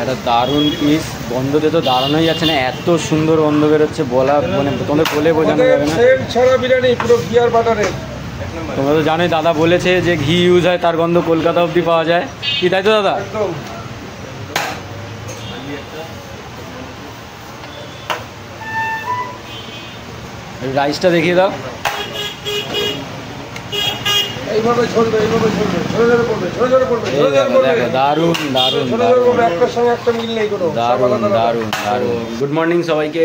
একটা দারুণ পিস, গন্ধতে তো দাঁড়ানোই যাচ্ছে না, এত সুন্দর গন্ধ বেরোচ্ছে, বলা মানে তোমাদের বলে বোঝানো যাবে না। তোমরা তো জানোই, দাদা বলেছে যে ঘি ইউজ হয় তার গন্ধ কলকাতা অবধি পাওয়া যায়, কি তাই তো দাদা? রাইসটা দেখিয়ে দাও। দারুণ দারুণ দারুণ দারুণ দারুণ। গুড মর্নিং সবাইকে।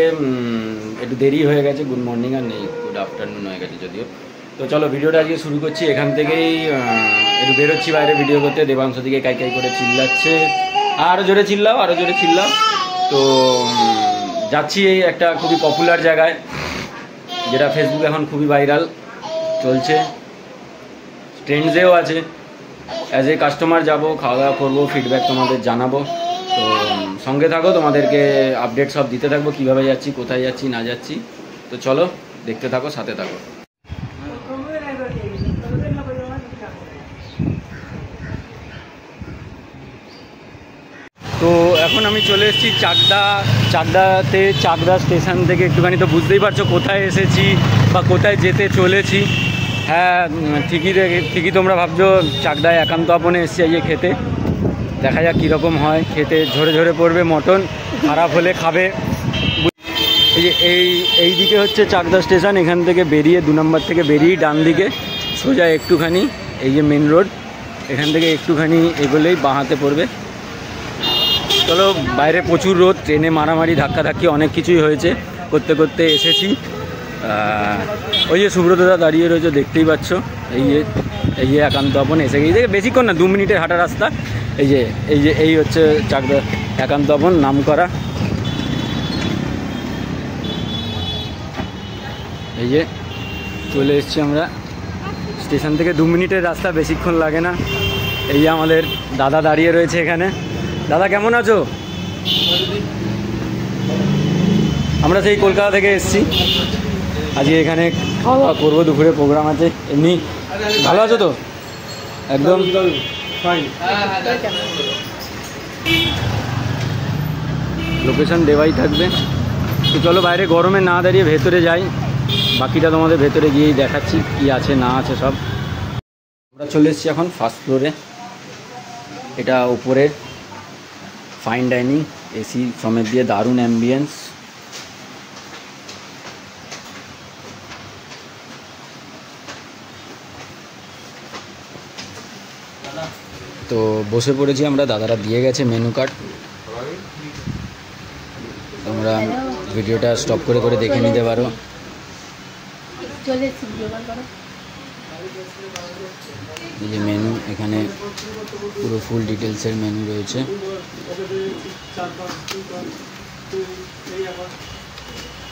একটু দেরি হয়ে গেছে, গুড মর্নিং আর নেই, গুড আফটারনুন হয়ে গেছে যদিও। তো চলো ভিডিওটা আজকে শুরু করছি। এখান থেকেই একটু বেরোচ্ছি বাইরে ভিডিও করতে। দেবাংশ দিকে কাই কাই করে চিল্লাচ্ছে, আরও জোরে চিল্লাও, আরও জোরে চিল্লাও। তো যাচ্ছি এই একটা খুবই পপুলার জায়গায়, যেটা ফেসবুকে এখন খুবই ভাইরাল চলছে, ট্রেন্ডসেও আছে। অ্যাজ এ কাস্টমার যাব, খাওয়া দাওয়া করবো, ফিডব্যাক তোমাদের জানাবো। তো সঙ্গে থাকো, তোমাদেরকে আপডেট সব দিতে থাকবো, কীভাবে যাচ্ছি, কোথায় যাচ্ছি না যাচ্ছি। তো চলো দেখতে থাকো, সাথে থাকো। তো এখন আমি চলে এসেছি চাকদাতে। চাকদা স্টেশন থেকে একটুখানি তো বুঝতেই পারছো কোথায় এসেছি বা কোথায় যেতে চলেছি। হ্যাঁ, ঠিকই তোমরা ভাবছো চাকদায় একান্ত আপনে এসেছি আজকে খেতে। দেখা যাক কীরকম হয়, খেতে ঝরে ঝরে পড়বে মটন, খারাপ হলে খাবে। এই যে এই দিকে হচ্ছে চাকদা স্টেশন, এখান থেকে বেরিয়ে 2 নম্বর থেকে বেরিয়ে ডান দিকে সোজা একটুখানি এই যে মেন রোড, এখান থেকে একটুখানি এগোলেই বাঁ হাতে পড়বে। চলো, বাইরে প্রচুর রোদ, ট্রেনে মারামারি ধাক্কাধাক্কি অনেক কিছুই হয়েছে, করতে করতে এসেছি। ওই যে সুব্রতদা দাঁড়িয়ে রয়েছে, দেখতেই পাচ্ছ। এই যে একান্ত আপন এসে গিয়ে, বেশিক্ষণ না, 2 মিনিটের হাঁটা রাস্তা। এই হচ্ছে চাকদা একান্ত আপন নাম করা। এই যে চলে এসেছি আমরা স্টেশন থেকে, 2 মিনিটের রাস্তা, বেশিক্ষণ লাগে না। এই যে আমাদের দাদা দাঁড়িয়ে রয়েছে এখানে। দাদা কেমন আছো? আমরা সেই কলকাতা থেকে এসেছি, আজকে এখানে খাওয়া দাওয়া করবো, দুপুরে প্রোগ্রাম আছে। এমনি ভালো আছো তো? একদম লোকেশন দেওয়াই থাকবে। তো চলো বাইরে গরমে না দাঁড়িয়ে ভেতরে যাই, বাকিটা তোমাদের ভেতরে গিয়েই দেখাচ্ছি কি আছে না আছে সব। আমরা চলে এসেছি এখন ফার্স্ট ফ্লোরে। এটা উপরে ফাইন ডাইনিং, এসি সমেত দিয়ে, দারুণ অ্যাম্বিয়েন্স। তো বসে পড়েছি আমরা, দাদারা দিয়ে গেছে মেনু কার্ড। তোমরা ভিডিওটা স্টপ করে করে দেখে নিতে পারো। এই যে মেনু, এখানে পুরো ফুল ডিটেলসের মেনু রয়েছে।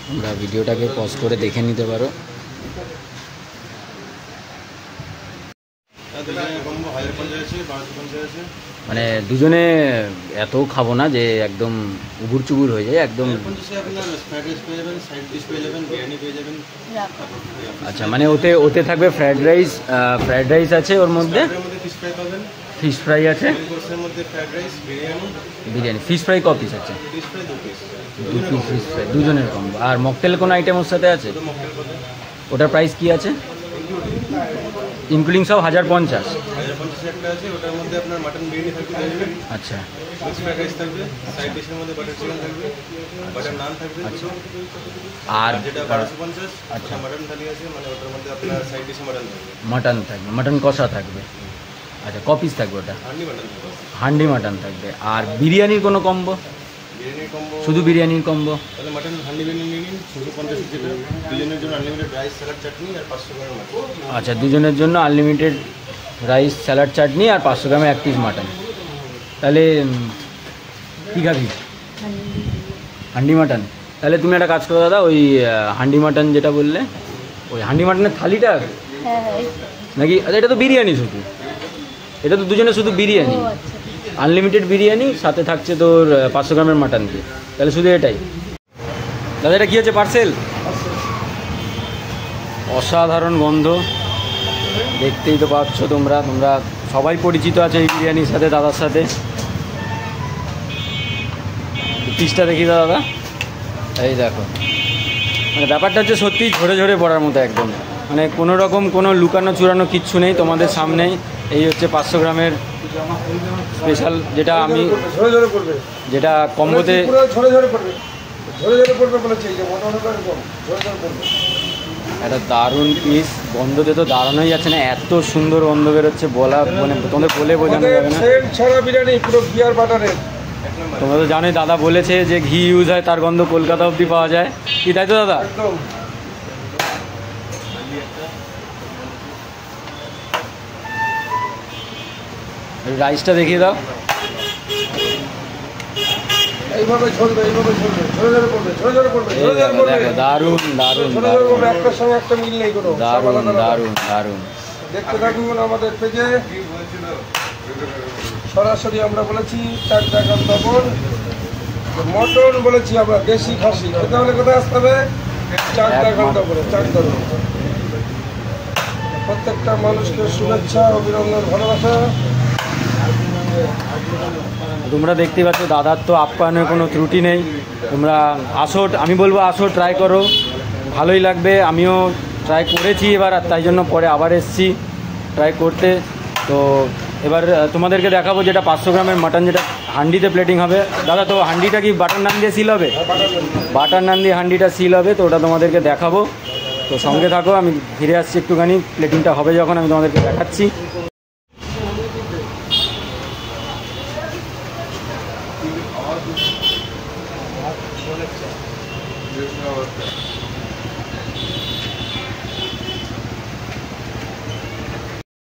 তোমরা ভিডিওটাকে পজ করে দেখে নিতে পারো। মানে দুজনে এত খাবো না যে একদম উবুর চুবুর হয়ে যায় একদম। আচ্ছা, মানে ওতে থাকবে ফ্রাইড রাইস আছে, ওর মধ্যে ফিশ ফ্রাই আছে, বিরিয়ানি। ফিশ ফ্রাই ক পিস আছে? 2 পিস ফিশ ফ্রাই, দুজনের কম্বো। আর মকটেল কোনো আইটেম ওর সাথে আছে? ওটার প্রাইস কি আছে? ইনক্লুডিং সব 1050। আচ্ছা, আর মাটন থাকবে, মাটন কষা থাকবে। আচ্ছা, ক পিস থাকবে ওটা? হান্ডি মাটন থাকবে। আর বিরিয়ানির কোনো কম্বো? শুধু বিরিয়ানির কম্বো? আচ্ছা, দুজনের জন্য আনলিমিটেড রাইস, স্যালাড, চাটনি আর 500 গ্রামে 1 পিস মাটন। তাহলে কী খাবি? হান্ডি মাটন। তাহলে তুমি একটা কাজ করো দাদা, ওই হান্ডি মাটন যেটা বললে, ওই হান্ডি মাটনের থালিটা নাকি? আচ্ছা, এটা তো বিরিয়ানি শুধু, এটা তো দুজনে শুধু বিরিয়ানি, আনলিমিটেড বিরিয়ানি, সাথে থাকছে তোর 500 গ্রামের মাটন দিয়ে। তাহলে শুধু এটাই। দাদা এটা কী হচ্ছে? পার্সেল। অসাধারণ গন্ধ, দেখতেই তো পাচ্ছ তোমরা সবাই পরিচিত আছে এই বিরিয়ানির সাথে, দাদার সাথে। পিসটা দেখি দাদা, এই দেখো, মানে ব্যাপারটা হচ্ছে সত্যি ঝরে ঝরে পড়ার মতো একদম, মানে কোনো রকম কোনো লুকানো চুরানো কিচ্ছু নেই তোমাদের সামনেই। এই হচ্ছে 500 গ্রামের স্পেশাল, যেটা আমি যেটা কম্বোতে একটা দারুণ পিস। গন্ধতে তো দাঁড়ানোই যাচ্ছে না, এত সুন্দর গন্ধ বেরোচ্ছে, বলা মানে তোমাদের বলে বোঝানো যাবে না। তোমরা তো জানোই, দাদা বলেছে যে ঘি ইউজ হয় তার গন্ধ কলকাতা অবধি পাওয়া যায়, কি তাই তো দাদা? রাইসটা দেখিয়ে দাও। এইভাবে ঝরবে, এইভাবে ঝরবে, ঝরে ঝরে পড়বে, ঝরে ঝরে পড়বে, ঝরে ঝরে পড়বে। দারুণ দারুণ দারুণ, একটার সঙ্গে একটা মিল নেই কোনো। দারুণ দারুণ দারুণ। দেখতে থাকুন আমাদের পেজে, সরাসরি আমরা বলেছি চাকদা কান্তপুর মটন, বলেছি আমরা দেশি খাসি। খেতে হলে কোথায় আসতে হবে? চাকদা কান্তপুরে, চাকদা। প্রত্যেকটা মানুষকে শুভেচ্ছা, অভিনন্দন, ভালোবাসা। তোমরা দেখতে পাচ্ছ দাদার তো আপ্যায়নের কোনো ত্রুটি নেই। তোমরা আসো, আমি বলবো আসো, ট্রাই করো, ভালোই লাগবে। আমিও ট্রাই করেছি এবার, আর তাই জন্য পরে আবার এসেছি ট্রাই করতে। তো এবার তোমাদেরকে দেখাবো যেটা 500 গ্রামের মাটন, যেটা হান্ডিতে প্লেটিং হবে। দাদা তো হান্ডিটা কি বাটার নান দিয়ে সিল হবে? বাটার নান দিয়ে হান্ডিটা সিল হবে, তো ওটা তোমাদেরকে দেখাবো। তো সঙ্গে থাকো, আমি ফিরে আসছি একটুখানি, প্লেটিংটা হবে যখন আমি তোমাদেরকে দেখাচ্ছি।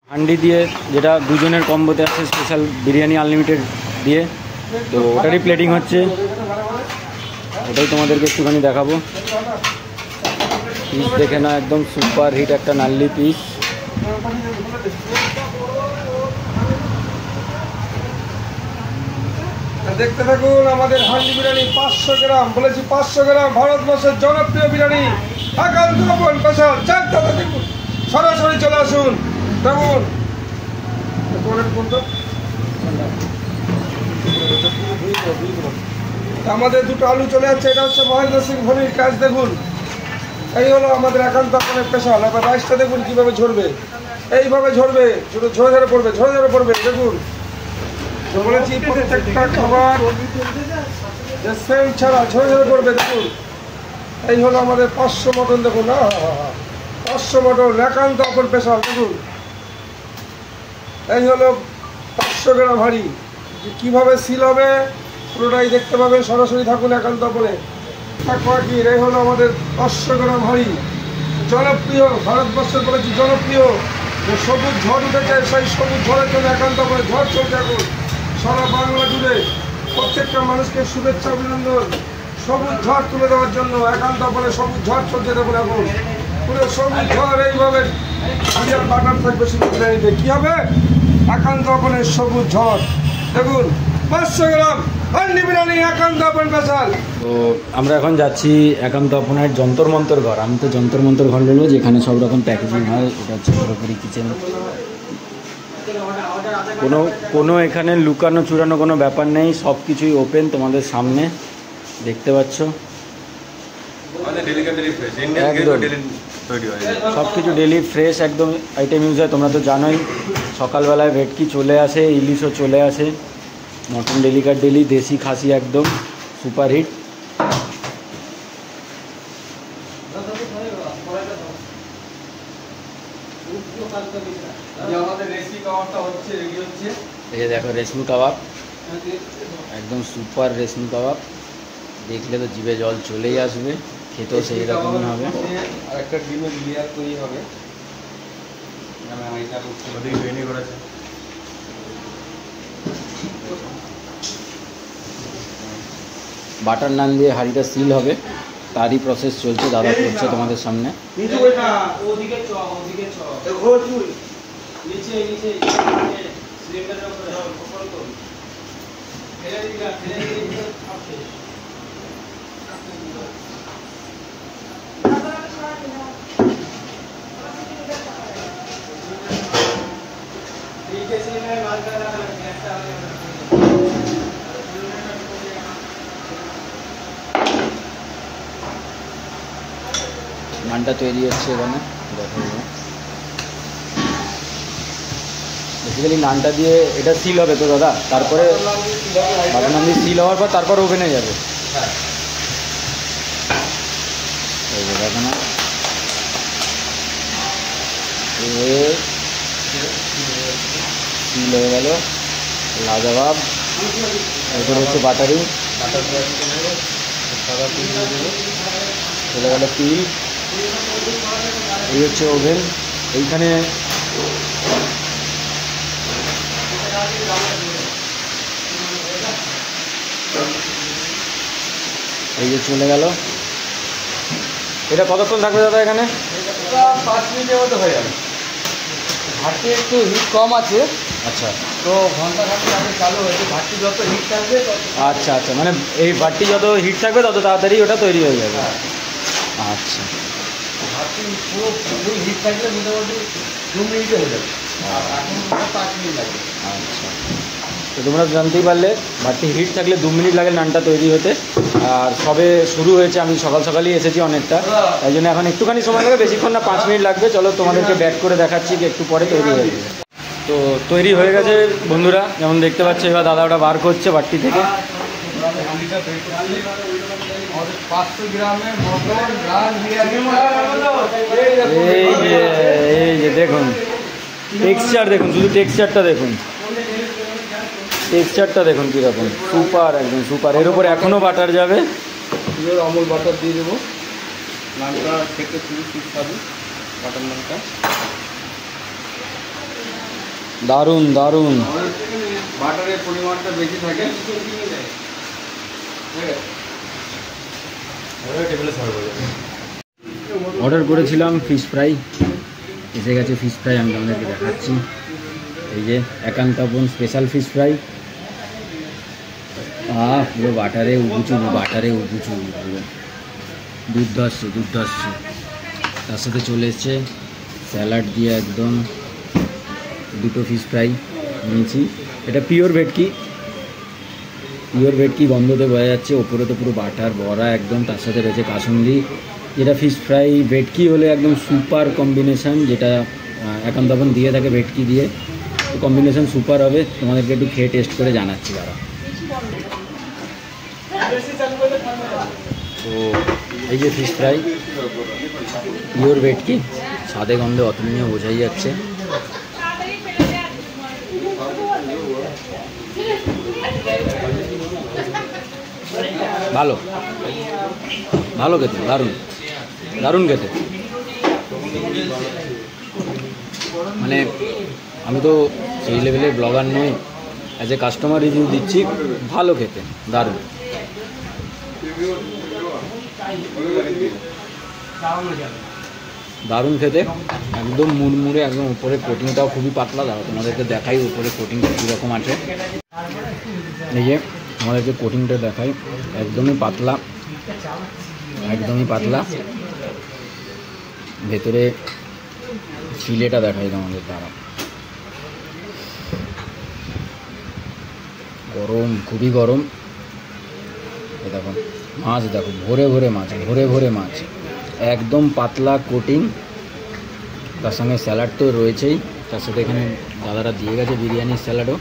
হান্ডি দিয়ে, যেটা দুজনের কম্বোতে আছে, স্পেশাল বিরিয়ানি আনলিমিটেড দিয়ে, তো ওটারই প্লেটিং হচ্ছে। ওটাই তোমাদেরকে একটুখানি দেখাবো। পিস দেখে না, একদম সুপার হিট একটা নাল্লি পিস। দেখতে থাকুন আমাদের হান্ডি বিরিয়ানি 500 গ্রাম, বলেছি 500 গ্রাম, ভারতবর্ষের জনপ্রিয় বিরিয়ানি আকান্তপন স্পেশাল চাকদা। দেখুন, সরাসরি চলে আসুন। দেখুন আমাদের দুটো আলু চলে যাচ্ছে, এটা হচ্ছে মহেন্দ্র সিং ধোনির কাজ। দেখুন, এই হলো আমাদের আকান্তপনের স্পেশাল। এবার রাইসটা দেখুন কিভাবে ঝরবে, এইভাবে ঝরবে, ঝরে ঝরে পড়বে, ঝরে ঝরে পড়বে। দেখুন, বলেছি প্রত্যেকটা খাবার সেম ছাড়া ঝরে ঝরে পড়বে। দেখুন, এই হলো আমাদের 500 মটন। দেখুন না, 500 মটন একান্তপন স্পেশাল। দেখুন, এই হলো 500 গ্রাম হাঁড়ি। কীভাবে সিল হবে পুরোটাই দেখতে পাবেন, সরাসরি থাকুন একান্তপনে। এই হলো আমাদের 500 গ্রাম হাঁড়ি, জনপ্রিয়, ভারতবর্ষের বলেছি জনপ্রিয়। যে সবুজ ঝড় উঠেছে, সেই সবুজ ঝড়ের জন্য একান্তপনে ঝড় চলছে এখন সারা বাংলা জুড়ে। প্রত্যেকটা মানুষকে শুভেচ্ছা, অভিনন্দন। সবুজ ঝড় তুলে দেওয়ার জন্য একান্তপনে সবুজ ঝড় চলছে। দেখুন এখন পুরো সবুজ ঝড়, এইভাবে বাটার থাকবে শুধু বিরিয়ানিতে। কী হবে? একান্তপনের সবুজ ঝড়। দেখুন 500 গ্রাম হান্ডি বিরিয়ানি একান্তপন স্পেশাল। তো আমরা এখন যাচ্ছি একান্তপনের যন্তর মন্তর ঘর। আমি তো যন্তর মন্তর ঘর বলবো, যেখানে সব রকম প্যাকেজিং হয়। এটা হচ্ছে পুরোপুরি কিচেন, কোনো এখানে লুকানো চুরানো কোনো ব্যাপার নেই, সব কিছুই ওপেন তোমাদের সামনে দেখতে পাচ্ছ। সব কিছু ডেলি ফ্রেশ একদম আইটেম ইউজ হয়। তোমরা তো জানোই, সকালবেলায় ভেটকি চলে আসে, ইলিশও চলে আসে, মটন ডেলিকার ডেলি, দেশি খাসি একদম সুপার হিট। এই যে দেখো রেশমি কাবাব, একদম সুপার রেশমি কাবাব। দেখলে তো জিভে জল চলেই আসবে, খেতেও সেই রকমই হবে। আর একটা ডিমের লেয়ার তৈরি হবে। বাটার নান দিয়ে হাঁড়িটা সিল হবে, তারই প্রসেস চলছে, দাদা করছে তোমাদের সামনে। নানটা তৈরি হচ্ছে এখানে, দেখো বেসিক্যালি নানটা দিয়ে এটা সিল হবে তো দাদা, তারপরে বাটার নান দিয়ে সিল হওয়ার পর তারপর ওভেনে যাবে। এই যে দেখো না, সিল হয়ে গেল, লাজবাব। এরপর হচ্ছে বাটারিং, চলে গেল তিল। এই হচ্ছে ওভেন। এইখানে এই যে চলে গেল। এটা কতক্ষণ থাকবে দাদা এখানে? 5 মিনিটের মতো হয়ে যাবে। ভাতটি একটু হিট কম আছে, আচ্ছা, তো ঘন্টা খানেক আগে চালু হয়েছে। ভাতটি যত হিট থাকবে তত আচ্ছা আচ্ছা, মানে এই বাটটি যত হিট থাকবে তত তাড়াতাড়ি ওটা তৈরি হয়ে যাবে। আচ্ছা, ভাতটি পুরো ফুল হিট থাকলে মোটামুটি 2 মিনিটে হয়ে যাবে। এখন 5 মিনিট লাগবে। আচ্ছা, তো তোমরা জানতেই পারলে বাটটি হিট থাকলে 2 মিনিট লাগে নানটা তৈরি হতে। আর সবে শুরু হয়েছে, আমি সকাল সকালই এসেছি অনেকটা, তাই জন্য এখন একটুখানি সময় লাগে, বেশিক্ষণ না, 5 মিনিট লাগবে। চলো তোমাদেরকে ব্যাক করে দেখাচ্ছি যে একটু পরে তৈরি হয়ে যাবে। তো তৈরি হয়ে গেছে বন্ধুরা, যেমন দেখতে পাচ্ছ। এবার দাদা ওটা বার করছে বাটটি থেকে। 500 গ্রামের মটন রান বিরিয়ানি। এই যে দেখুন টেক্সচার, দেখুন শুধু টেক্সচারটা দেখুন, টেক্সচারটা দেখুন কীরকম, সুপার, একদম সুপার। এর উপর এখনও বাটার যাবে। আমুল বাটার দিয়ে দেবো। নানটা খেতে খুবই সুস্বাদু, বাটার নানটা। দারুণ দারুণ। বাটারের পরিমাণটা বেশি থাকে। অর্ডার করেছিলাম ফিশ ফ্রাই, এসে গেছে ফিশ ফ্রাই। আমি তোমাদেরকে দেখাচ্ছি। এই যে একান্তপন স্পেশাল ফিশ ফ্রাই। পুরো বাটারে উবুচুবু, বাটারে উবুচুবু, পুরো দুর্ধর্ষ দুর্ধর্ষ। তার সাথে চলে এসছে স্যালাড দিয়ে একদম 2টো ফিশ ফ্রাই নিয়েছি। এটা পিওর ভেটকি, পিওর ভেটকি গন্ধতে বোঝা যাচ্ছে। ওপরে তো পুরো বাটার ভরা একদম, তার সাথে রয়েছে কাসুন্দি। যেটা ফিশ ফ্রাই ভেটকি হলে একদম সুপার কম্বিনেশান, যেটা একান্তপন দিয়ে থাকে ভেটকি দিয়ে, তো কম্বিনেশান সুপার হবে। তোমাদেরকে একটু খেয়ে টেস্ট করে জানাচ্ছি দাঁড়া। তো এই যে ফিশ ফ্রাই পিওর ভেটকি, স্বাদে গন্ধে অতুলনীয়, বোঝাই যাচ্ছে। ভালো ভালো খেতে, দারুণ দারুণ খেতে। মানে আমি তো সেই লেভেলের ব্লগার নই, অ্যাজ এ কাস্টমার রিভিউ দিচ্ছি। ভালো খেতে, দারুণ দারুণ খেতে, একদম মুড়মুড়ে, একদম উপরে কোটিংটাও খুবই পাতলা। দাঁড়া তোমাদেরকে দেখাই উপরে কোটিংটা কীরকম আছে। এই যে আমাদেরকে কোটিংটা দেখাই, একদমই পাতলা, একদমই পাতলা। ভেতরে ফিলেটা দেখাই তোমাদের, দ্বারা গরম, খুবই গরম। এ দেখো মাছ, দেখো ভরে ভরে মাছ, ভরে ভরে মাছ, একদম পাতলা কোটিং। তার সঙ্গে স্যালাড তো রয়েছেই, তার সাথে এখানে দাদারা দিয়ে গেছে বিরিয়ানির স্যালাডও।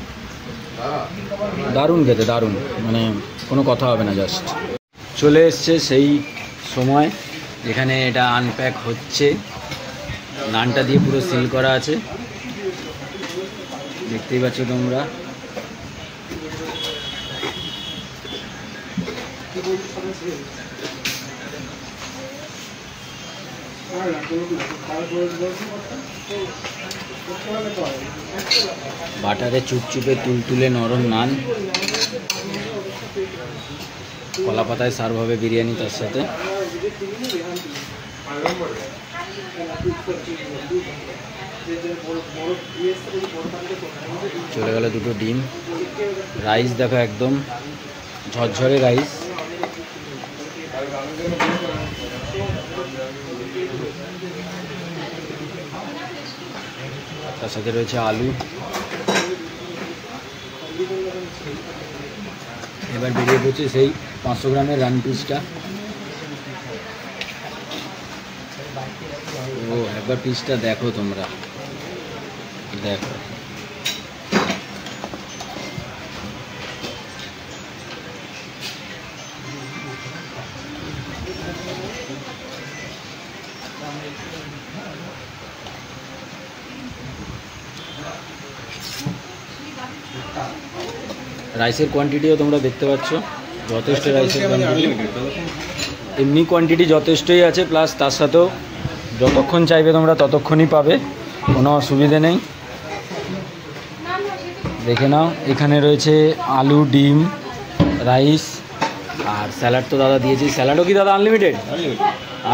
দারুণ খেতে, দারুণ, মানে কোনো কথা হবে না। জাস্ট চলে এসছে সেই সময় যেখানে এটা আনপ্যাক হচ্ছে। নানটা দিয়ে পুরো সিল করা আছে, দেখতেই পাচ্ছ তোমরা। বাটারে চুপচুপে তুলতুলে নরম নান, কলা পাতায় সার্ভ হবে বিরিয়ানি তার সাথে। চলে গেল 2টো ডিম। রাইস দেখো একদম ঝরঝরে রাইস। তার সাথে রয়েছে আলু, এবার বেরিয়ে পড়ছে সেই 500 গ্রামের রান পিসটা। ও একবার পিসটা দেখো তোমরা, দেখো রাইসের কোয়ান্টিটিও তোমরা দেখতে পাচ্ছ, যথেষ্ট রাইসের কোয়ান্টিটি, এমনি কোয়ান্টিটি যথেষ্টই আছে, প্লাস তার সাথেও যতক্ষণ চাইবে তোমরা ততক্ষণই পাবে, কোনো অসুবিধে নেই। দেখে নাও এখানে রয়েছে আলু, ডিম, রাইস আর স্যালাড তো দাদা দিয়েছি। স্যালাডও কি দাদা আনলিমিটেড?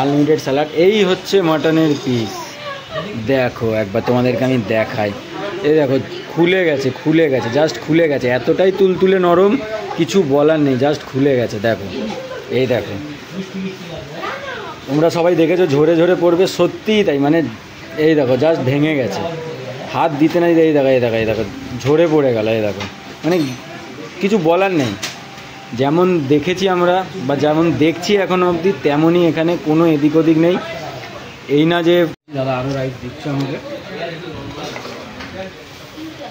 Unlimited salad. এই হচ্ছে মাটনের পিস, দেখো একবার তোমাদেরকে আমি দেখাই। এই দেখো খুলে গেছে, জাস্ট খুলে গেছে, এতটাই তুলতুলে নরম, কিছু বলার নেই, জাস্ট খুলে গেছে। দেখো এই দেখো, তোমরা সবাই দেখেছো ঝরে ঝরে পড়বে, সত্যিই তাই, মানে এই দেখো জাস্ট ভেঙে গেছে, হাত দিতে নাই, এই দেখো ঝরে পড়ে গেল। এই দেখো মানে কিছু বলার নেই, যেমন দেখেছি আমরা বা যেমন দেখছি এখনো অবধি তেমনই, এখানে কোনো এদিক ওদিক নেই। এই না যে দাদা আরও রাইস দিচ্ছে আমাকে,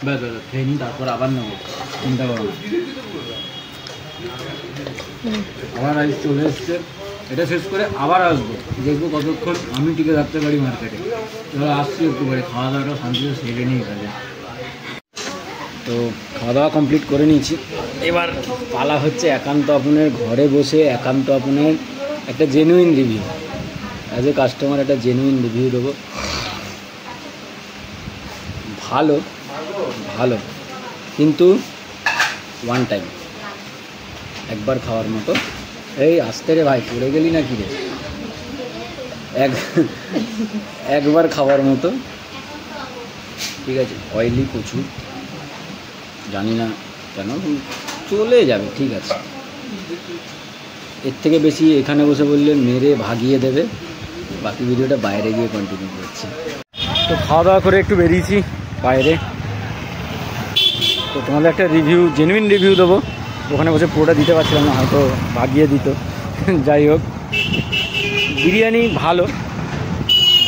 ব্যাস খেয়ে নিই, তারপর আবার নেবো, চিন্তা করো না। আবার রাইস চলে এসছে, এটা শেষ করে আবার আসবো, দেখবো কতক্ষণ আমি টিকে থাকতে পারি মার্কেটে। এবার আসছি একটু করে, খাওয়া দাওয়াটা শান্তিতে সেরে নিয়ে কাজে। তো খাওয়া দাওয়া কমপ্লিট করে নিয়েছি, এবার পালা হচ্ছে একান্ত আপনের ঘরে বসে একান্ত আপনের একটা genuine review, as a customer একটা জেনুইন রিভিউ দেবো। ভালো ভালো, কিন্তু ওয়ান টাইম, একবার খাওয়ার মতো। এই আসতে রে ভাই, পড়ে গেলি না কি রে? একবার খাওয়ার মতো, ঠিক আছে। অয়েলি প্রচুর, জানি না কেন, চলে যাবে, ঠিক আছে। এর থেকে বেশি এখানে বসে বললে মেরে ভাগিয়ে দেবে। বাকি ভিডিওটা বাইরে গিয়ে কন্টিনিউ করছি। তো খাওয়া দাওয়া করে একটু বেরিয়েছি বাইরে, তো তোমাদের একটা রিভিউ, জেনুইন রিভিউ দেবো। ওখানে বসে পুরোটা দিতে পারছিলাম না, হয়তো ভাগিয়ে দিত। যাই হোক, বিরিয়ানি ভালো,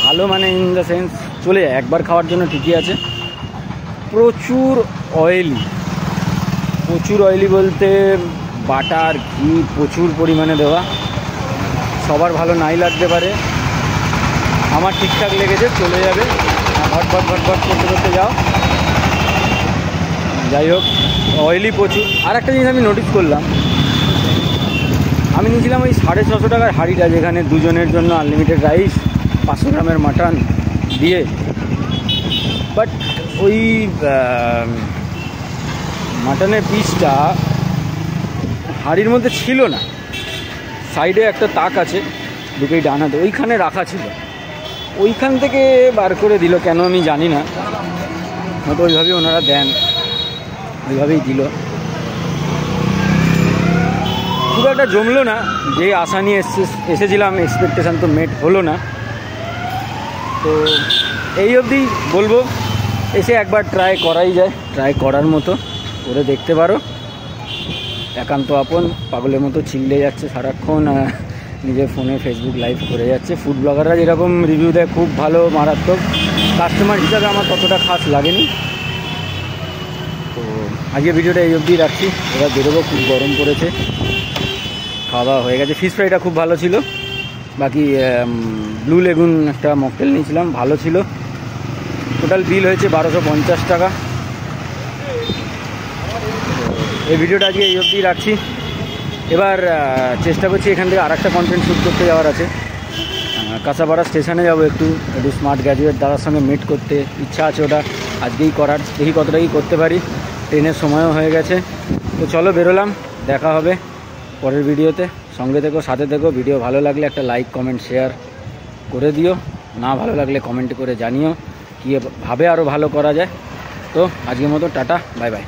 ভালো মানে ইন দ্য সেন্স চলে যায়, একবার খাওয়ার জন্য ঠিকই আছে। প্রচুর অয়েলি বলতে বাটার, ঘি প্রচুর পরিমাণে দেওয়া, সবার ভালো নাই লাগতে পারে, আমার ঠিকঠাক লেগেছে, চলে যাবে, ঘটঘট করতে করতে যাও। যাই হোক, অয়েলি প্রচুর। আর একটা জিনিস আমি নোটিস করলাম, আমি নিয়েছিলাম ওই 650 টাকার হাঁড়িটা, যেখানে দুজনের জন্য আনলিমিটেড রাইস, 500 গ্রামের মাটন দিয়ে, বাট ওই মাটনের পিসটা হাঁড়ির মধ্যে ছিল না। সাইডে একটা তাক আছে, দুটোই ডানাতে, ওইখানে রাখা ছিল, ওইখান থেকে বার করে দিল, কেন আমি জানি না, হয়তো ওইভাবেই ওনারা দেন, ওইভাবেই দিল। খুব একটা জমলো না, যে আশা নিয়ে এসেছিলাম, এক্সপেকটেশান তো মেট হলো না। তো এই অবধি বলবো, এসে একবার ট্রাই করাই যায়, ট্রাই করার মতো করে দেখতে পারো। একান্ত আপন পাগলের মতো চিল্লে যাচ্ছে সারাক্ষণ, নিজের ফোনে ফেসবুক লাইভ করে যাচ্ছে। ফুড ব্লগাররা যেরকম রিভিউ দেয় খুব ভালো, মারাত্মক, কাস্টমার হিসাবে আমার ততটা খাস লাগেনি। তো আজকে ভিডিওটা এই অবধি রাখছি, এবার বেরোবো, খুব গরম পড়েছে। খাওয়া দাওয়া হয়ে গেছে, ফিশ ফ্রাইটা খুব ভালো ছিল, বাকি ব্লু লেগুন একটা মকটেল নিয়েছিলাম, ভালো ছিল। টোটাল বিল হয়েছে 1250 টাকা। এই ভিডিওটা আজকে এই অবধি রাখছি, এবার চেষ্টা করছি এখান থেকে আরেকটা কন্টেন্ট শ্যুট করতে যাওয়ার আছে। কাঁচাপাড়া স্টেশনে যাবো, একটু স্মার্ট গ্র্যাজুয়েট দাদার সঙ্গে মিট করতে ইচ্ছা আছে, ওটা আজকেই করার, দেখি কতটা কি করতে পারি। ট্রেনের সময়ও হয়ে গেছে, তো চলো বেরোলাম, দেখা হবে পরের ভিডিওতে। সঙ্গে থেকো, সাথে থেকো। ভিডিও ভালো লাগলে একটা লাইক, কমেন্ট, শেয়ার করে দিও, না ভালো লাগলে কমেন্ট করে জানিও কীভাবে আরও ভালো করা যায়। তো আজকের মতো টাটা, বাই বাই।